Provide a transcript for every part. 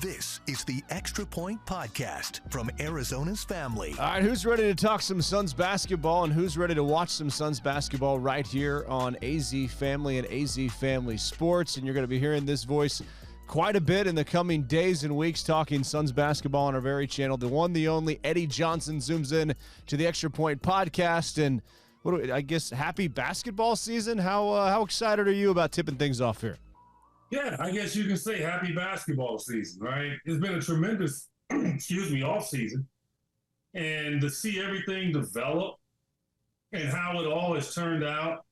This is the Extra Point Podcast from Arizona's family. All right, who's ready to talk some Suns basketball and who's ready to watch some Suns basketball right here on AZ Family and AZ Family Sports? And you're going to be hearing this voice quite a bit in the coming days and weeks talking Suns basketball on our very channel. The one, the only, Eddie Johnson zooms in to the Extra Point Podcast. And I guess happy basketball season. How excited are you about tipping things off here? Yeah, I guess you can say happy basketball season, right? It's been a tremendous, off season. And to see everything develop and how it all has turned out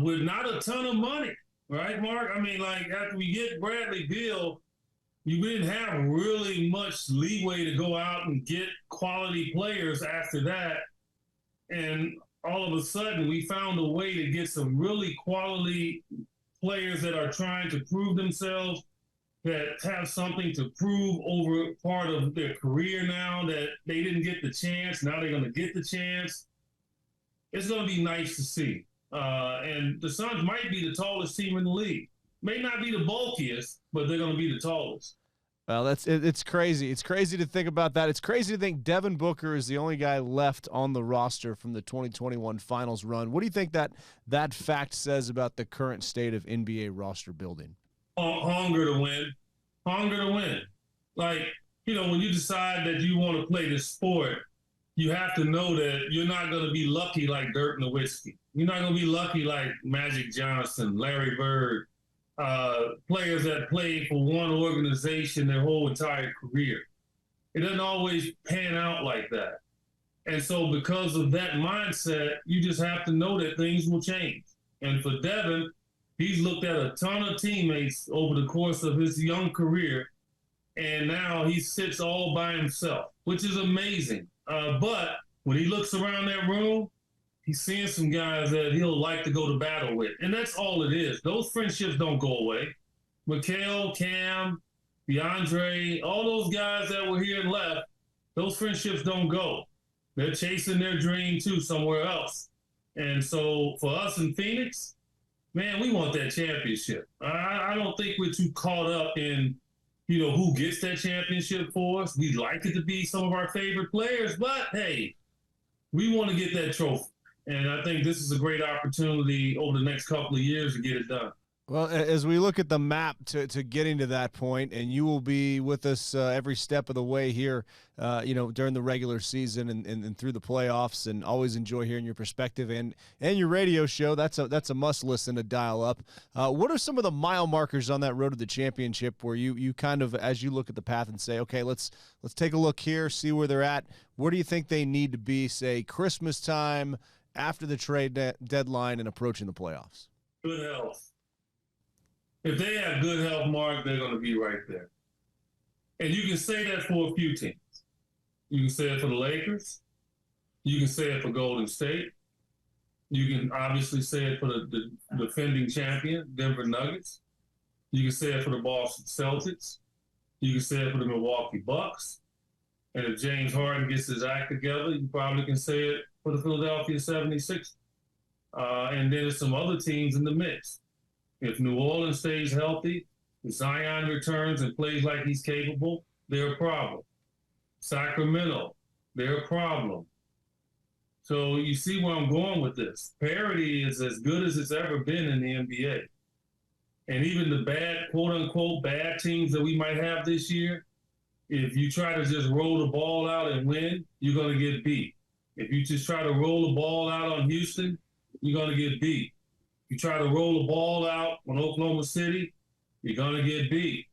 with not a ton of money, right, Mark? I mean, like after we get Bradley Beal, we didn't have really much leeway to go out and get quality players after that. And all of a sudden, we found a way to get some really quality players that are trying to prove themselves, that have something to prove over part of their career now, that they didn't get the chance. Now they're going to get the chance. It's going to be nice to see. And the Suns might be the tallest team in the league. May not be the bulkiest, but they're going to be the tallest. Well, it's crazy. It's crazy to think about that. It's crazy to think Devin Booker is the only guy left on the roster from the 2021 finals run. What do you think that fact says about the current state of NBA roster building? Hunger to win. Hunger to win. Like, when you decide that you want to play this sport, you have to know that you're not going to be lucky like Dirk Nowitzki. You're not going to be lucky like Magic Johnson, Larry Bird, players that played for one organization their whole entire career. It doesn't always pan out like that. And so because of that mindset, you just have to know that things will change. And for Devin, he's looked at a ton of teammates over the course of his young career, and now he sits all by himself, which is amazing. But when he looks around that room, he's seeing some guys that he'll like to go to battle with. And that's all it is. Those friendships don't go away. Mikal, Cam, DeAndre, all those guys that were here and left, those friendships don't go. They're chasing their dream, too, somewhere else. And so for us in Phoenix, man, we want that championship. I don't think we're too caught up in, who gets that championship for us. We'd like it to be some of our favorite players, but, hey, we want to get that trophy. And I think this is a great opportunity over the next couple of years to get it done. Well, as we look at the map to getting to that point, and you will be with us every step of the way here, during the regular season and through the playoffs, and always enjoy hearing your perspective and your radio show. That's a must listen to dial up. What are some of the mile markers on that road to the championship where you kind of, as you look at the path and say, okay, let's take a look here, see where they're at. Where do you think they need to be, say, Christmas time, after the trade deadline and approaching the playoffs? Good health. If they have good health, Mark, they're going to be right there. And you can say that for a few teams. You can say it for the Lakers. You can say it for Golden State. You can obviously say it for the defending champion, Denver Nuggets. You can say it for the Boston Celtics. You can say it for the Milwaukee Bucks. And if James Harden gets his act together, you probably can say it for the Philadelphia 76ers. And then there's some other teams in the mix. If New Orleans stays healthy, if Zion returns and plays like he's capable, they're a problem. Sacramento, they're a problem. So you see where I'm going with this. Parity is as good as it's ever been in the NBA. And even the bad, quote-unquote, bad teams that we might have this year, if you try to just roll the ball out and win, you're going to get beat. If you just try to roll the ball out on Houston, you're going to get beat. If you try to roll the ball out on Oklahoma City, you're going to get beat.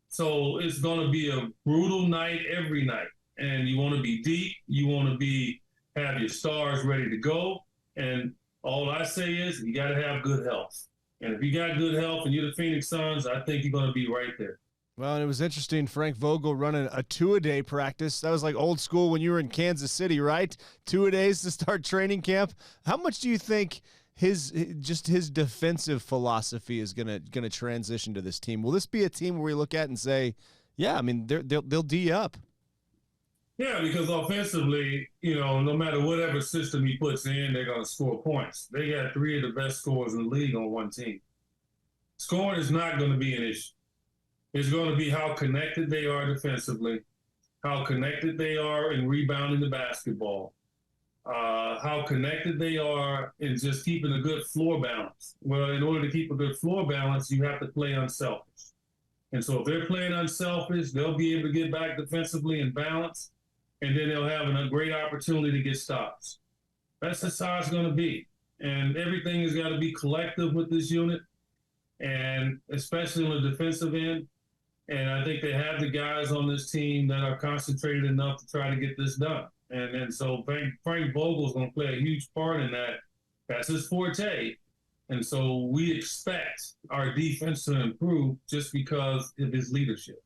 So it's going to be a brutal night every night. And you want to be deep. You want to have your stars ready to go. And all I say is you got to have good health. And if you got good health and you're the Phoenix Suns, I think you're going to be right there. Well, and it was interesting, Frank Vogel running a two-a-day practice. That was like old school when you were in Kansas City, right? 2-a-days to start training camp. How much do you think his defensive philosophy is gonna transition to this team? Will this be a team where we look at and say, yeah, I mean, they'll D up? Yeah, because offensively, no matter whatever system he puts in, they're going to score points. They got three of the best scorers in the league on one team. Scoring is not going to be an issue. It's going to be how connected they are defensively, how connected they are in rebounding the basketball, how connected they are in just keeping a good floor balance. Well, in order to keep a good floor balance, you have to play unselfish. And so if they're playing unselfish, they'll be able to get back defensively and balance, and then they'll have a great opportunity to get stops. That's just how it's going to be. And everything has got to be collective with this unit, and especially on the defensive end. And I think they have the guys on this team that are concentrated enough to try to get this done. And so Frank Vogel's going to play a huge part in that. That's his forte. And so we expect our defense to improve just because of his leadership.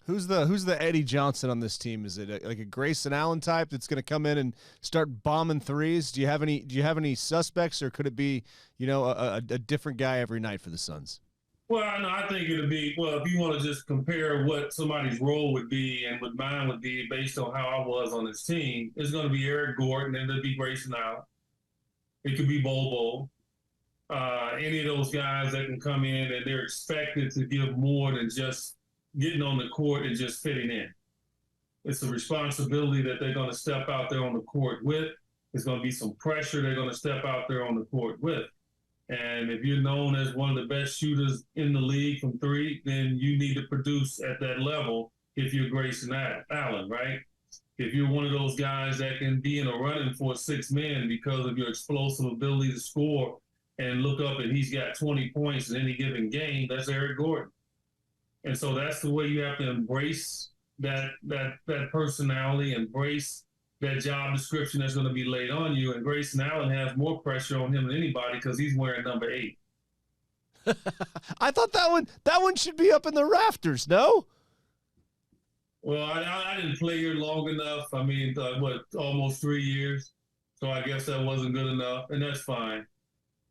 Who's the Eddie Johnson on this team? Is it like a Grayson Allen type that's going to come in and start bombing threes? Do you have any suspects, or could it be, a different guy every night for the Suns? Well, I think it'll be, if you want to just compare what somebody's role would be and what mine would be based on how I was on this team, it's going to be Eric Gordon, and it'll be Grayson Allen. It could be Bobo. Any of those guys that can come in and they're expected to give more than just getting on the court and just fitting in. It's a responsibility that they're going to step out there on the court with. There's going to be some pressure they're going to step out there on the court with. And if you're known as one of the best shooters in the league from three, then you need to produce at that level if you're Grayson Allen, right? If you're one of those guys that can be in a running for 6 men because of your explosive ability to score and look up and he's got 20 points in any given game, that's Eric Gordon. And so that's the way you have to embrace that personality, embrace that job description that's going to be laid on you. And Grayson Allen has more pressure on him than anybody because he's wearing number 8. I thought that one should be up in the rafters, no? Well, I didn't play here long enough. I mean, almost 3 years. So I guess that wasn't good enough, and that's fine.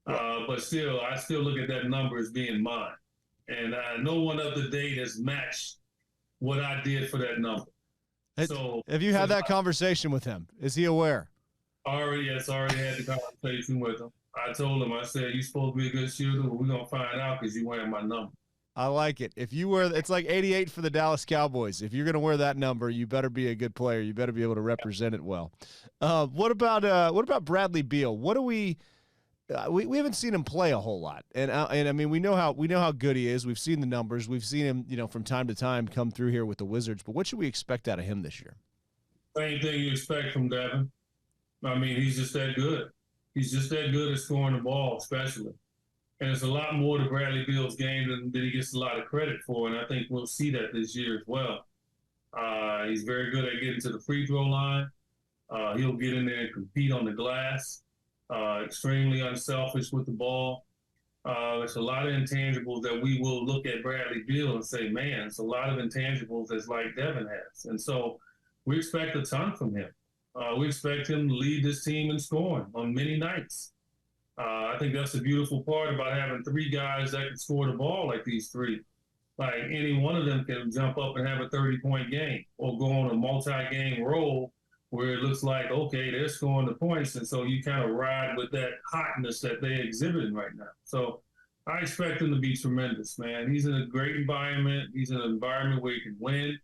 But still, I still look at that number as being mine. And no one up to date has matched what I did for that number. So, have you had that conversation with him? Is he aware? Already had the conversation with him. I told him, I said, you're supposed to be a good shooter, but we're going to find out because you're wearing my number. I like it. If you wear, it's like 88 for the Dallas Cowboys. If you're going to wear that number, you better be a good player. You better be able to represent it well. What about Bradley Beal? What do we haven't seen him play a whole lot, and I mean we know how good he is. We've seen the numbers. We've seen him from time to time come through here with the Wizards. But what should we expect out of him this year? Same thing you expect from Devin. I mean, he's just that good. He's just that good at scoring the ball, especially. And it's a lot more to Bradley Beal's game than he gets a lot of credit for, and I think we'll see that this year as well. He's very good at getting to the free throw line. He'll get in there and compete on the glass. Extremely unselfish with the ball. There's a lot of intangibles that we will look at Bradley Beal and say, man, it's a lot of intangibles that's like Devin has. And so we expect a ton from him. We expect him to lead this team in scoring on many nights. I think that's the beautiful part about having 3 guys that can score the ball like these 3. Like any one of them can jump up and have a 30-point game or go on a multi-game roll where it looks like, okay, they're scoring the points. And so you kind of ride with that hotness that they're exhibiting right now. So I expect him to be tremendous, man. He's in a great environment. He's in an environment where he can win.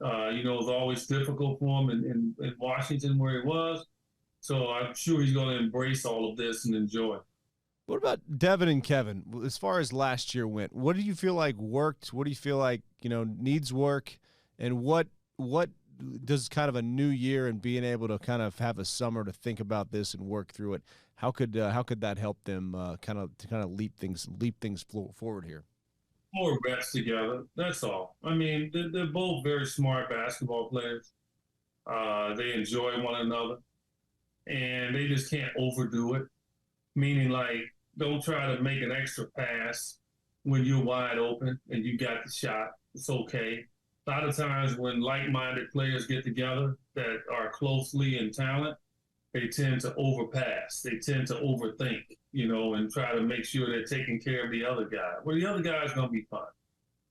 It was always difficult for him in Washington where he was. So I'm sure he's going to embrace all of this and enjoy it. What about Devin and Kevin? As far as last year went, what do you feel like worked? What do you feel like, needs work? And what does kind of a new year and being able to kind of have a summer to think about this and work through it, how could that help them kind of leap things forward here? More reps together. That's all. I mean, they're both very smart basketball players. They enjoy one another, and they just can't overdo it. Meaning, like, don't try to make an extra pass when you're wide open and you got the shot. It's okay. A lot of times when like-minded players get together that are closely in talent, they tend to overpass. They tend to overthink, and try to make sure they're taking care of the other guy. Well, the other guy's going to be fine.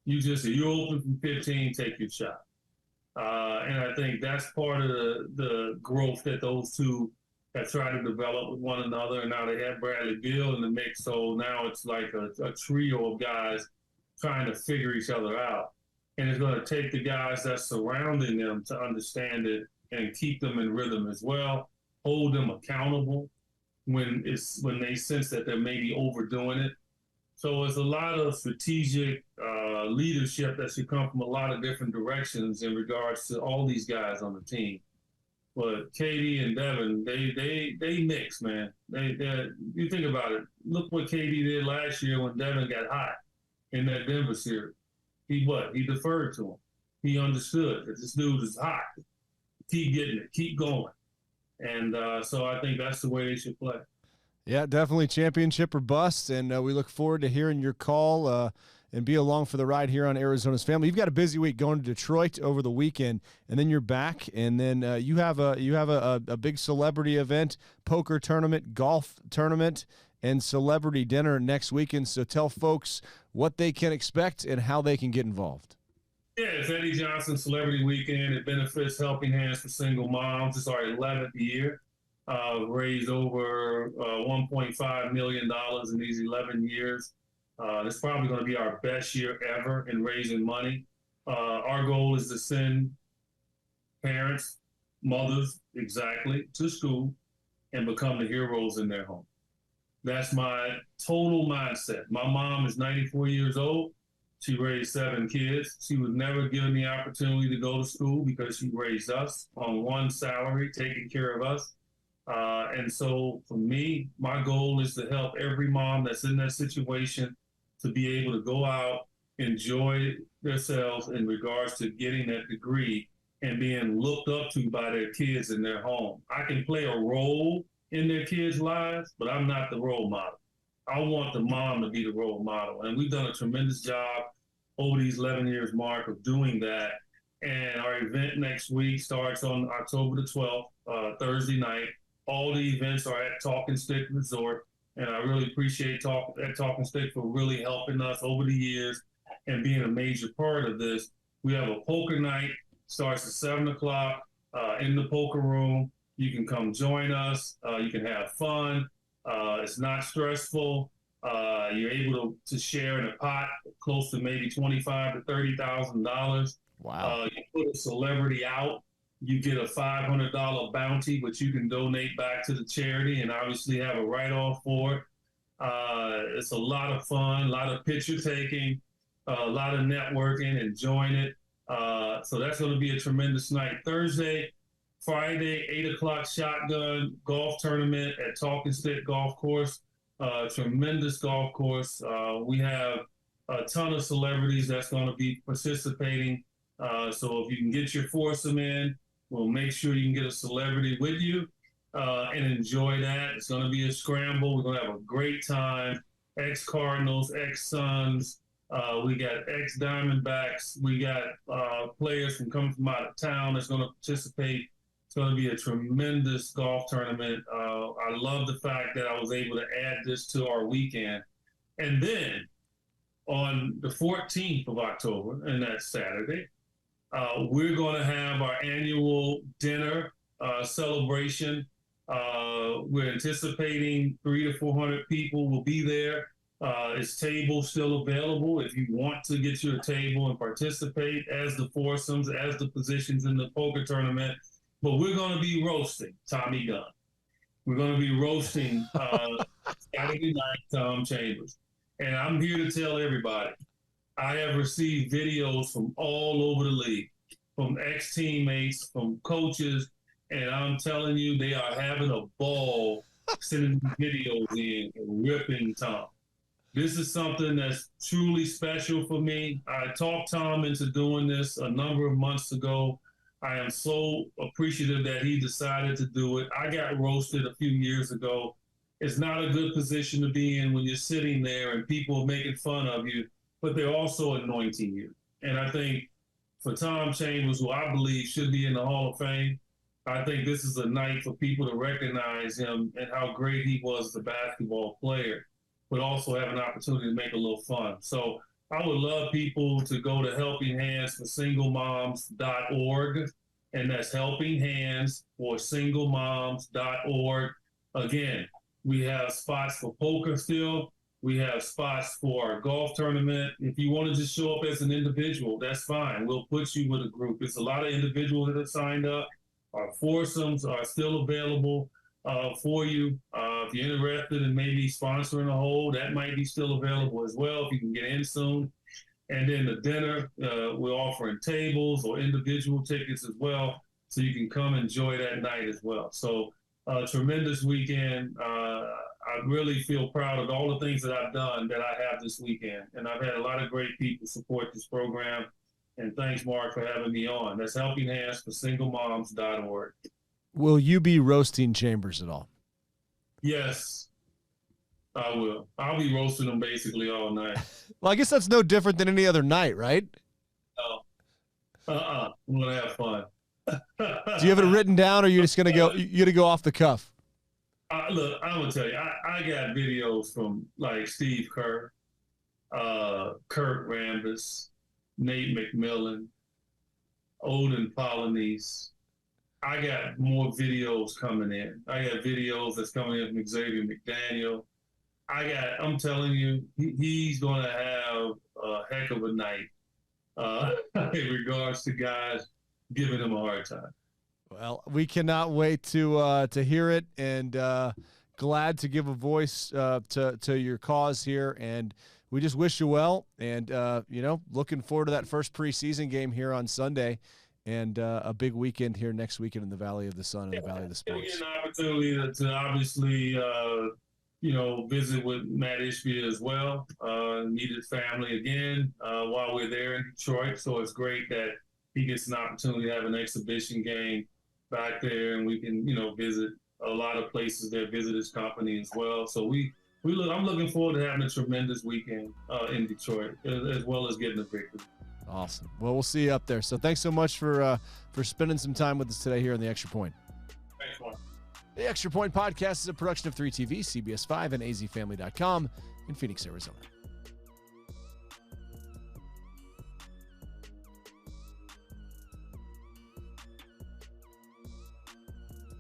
If you're open from 15, take your shot. And I think that's part of the growth that those two have tried to develop with one another. And now they have Bradley Beal in the mix. So now it's like a trio of guys trying to figure each other out. And it's going to take the guys that's surrounding them to understand it and keep them in rhythm as well, hold them accountable when they sense that they're maybe overdoing it. So it's a lot of strategic leadership that should come from a lot of different directions in regards to all these guys on the team. But Katie and Devin, they mix, man. You think about it. Look what Katie did last year when Devin got hot in that Denver series. He deferred to him. He understood that this dude is hot. Keep getting it. Keep going. And so I think that's the way they should play. Yeah, definitely championship or bust, and we look forward to hearing your call and be along for the ride here on Arizona's Family. You've got a busy week going to Detroit over the weekend, and then you're back, and then you have a big celebrity event, poker tournament, golf tournament, and celebrity dinner next weekend. So tell folks what they can expect and how they can get involved. Yeah, it's Eddie Johnson Celebrity Weekend. It benefits Helping Hands for Single Moms. It's our 11th year. Raised over $1.5 million in these 11 years. It's probably going to be our best year ever in raising money. Our goal is to send parents, mothers, exactly, to school and become the heroes in their home. That's my total mindset. My mom is 94 years old. She raised 7 kids. She was never given the opportunity to go to school because she raised us on one salary, taking care of us. And so for me, my goal is to help every mom that's in that situation to be able to go out, enjoy themselves in regards to getting that degree and being looked up to by their kids in their home. I can play a role in their kids' lives, but I'm not the role model. I want the mom to be the role model. And we've done a tremendous job over these 11 years mark of doing that. And our event next week starts on October the 12th, Thursday night. All the events are at Talking Stick Resort. And I really appreciate Talking Stick for really helping us over the years and being a major part of this. We have a poker night, starts at 7 o'clock in the poker room. You can come join us. You can have fun. It's not stressful. You're able to share in a pot close to maybe $25,000 to $30,000. Wow. You put a celebrity out, you get a $500 bounty, which you can donate back to the charity and obviously have a write-off for it. It's a lot of fun, a lot of picture taking, a lot of networking, enjoying it. So that's going to be a tremendous night. Thursday, Friday, 8 o'clock shotgun golf tournament at Talking Stick Golf Course. Tremendous golf course. We have a ton of celebrities that's going to be participating. So if you can get your foursome in, we'll make sure you can get a celebrity with you and enjoy that. It's going to be a scramble. We're going to have a great time. Ex-Cardinals, ex-Suns. We got ex-Diamondbacks. We got players coming from out of town that's going to participate. It's going to be a tremendous golf tournament. I love the fact that I was able to add this to our weekend. And then on the 14th of October, and that's Saturday, we're going to have our annual dinner celebration. We're anticipating 300 to 400 people will be there. Is table still available if you want to get your table and participate as the foursomes, as the positions in the poker tournament? But we're going to be roasting Tommy Gunn. We're going to be roasting Saturday night Tom Chambers. And I'm here to tell everybody, I have received videos from all over the league, from ex-teammates, from coaches, and I'm telling you, they are having a ball sending videos in and ripping Tom. This is something that's truly special for me. I talked Tom into doing this a number of months ago. I am so appreciative that he decided to do it. I got roasted a few years ago. It's not a good position to be in when you're sitting there and people are making fun of you, but they're also anointing you. And I think for Tom Chambers, who I believe should be in the Hall of Fame, I think this is a night for people to recognize him and how great he was as a basketball player, but also have an opportunity to make a little fun. So I would love people to go to Helping Hands for singlemoms.org, and that's Helping Hands for singlemoms.org. Again, we have spots for poker still. We have spots for our golf tournament. If you want to just show up as an individual, that's fine. We'll put you with a group. It's a lot of individuals that have signed up. Our foursomes are still available for you. If you're interested in maybe sponsoring a hole, that might be still available as well if you can get in soon. And then the dinner, we're offering tables or individual tickets as well, so you can come enjoy that night as well. So tremendous weekend. I really feel proud of all the things that I've done that I have this weekend. And I've had a lot of great people support this program. And thanks, Mark, for having me on. That's Helping Hands for SingleMoms.org. Will you be roasting Chambers at all? Yes, I will. I'll be roasting them basically all night. Well, I guess that's no different than any other night, right? I'm going to have fun. Do you have it written down, or are you just going to go? You to go off the cuff? Look, I'm gonna tell you, I got videos from like Steve Kerr, Kurt Rambis, Nate McMillan, Odin Polynice. I got more videos coming in. I got videos that's coming in from Xavier McDaniel. I'm telling you, he's gonna have a heck of a night in regards to guys giving him a hard time. Well, we cannot wait to hear it, and glad to give a voice to your cause here. And we just wish you well, and looking forward to that first preseason game here on Sunday, and a big weekend here next weekend in the Valley of the Sun and the Valley of the Sports. We get an opportunity to obviously visit with Matt Ishbia as well, meet his family again while we're there in Detroit. So it's great that he gets an opportunity to have an exhibition game back there, and we can, visit a lot of places there, visit his company as well. So I'm looking forward to having a tremendous weekend in Detroit, as well as getting a victory. Awesome. Well, we'll see you up there. So thanks so much for spending some time with us today here on The Extra Point. Thanks, Mark. The Extra Point Podcast is a production of 3TV, CBS 5, and azfamily.com in Phoenix, Arizona.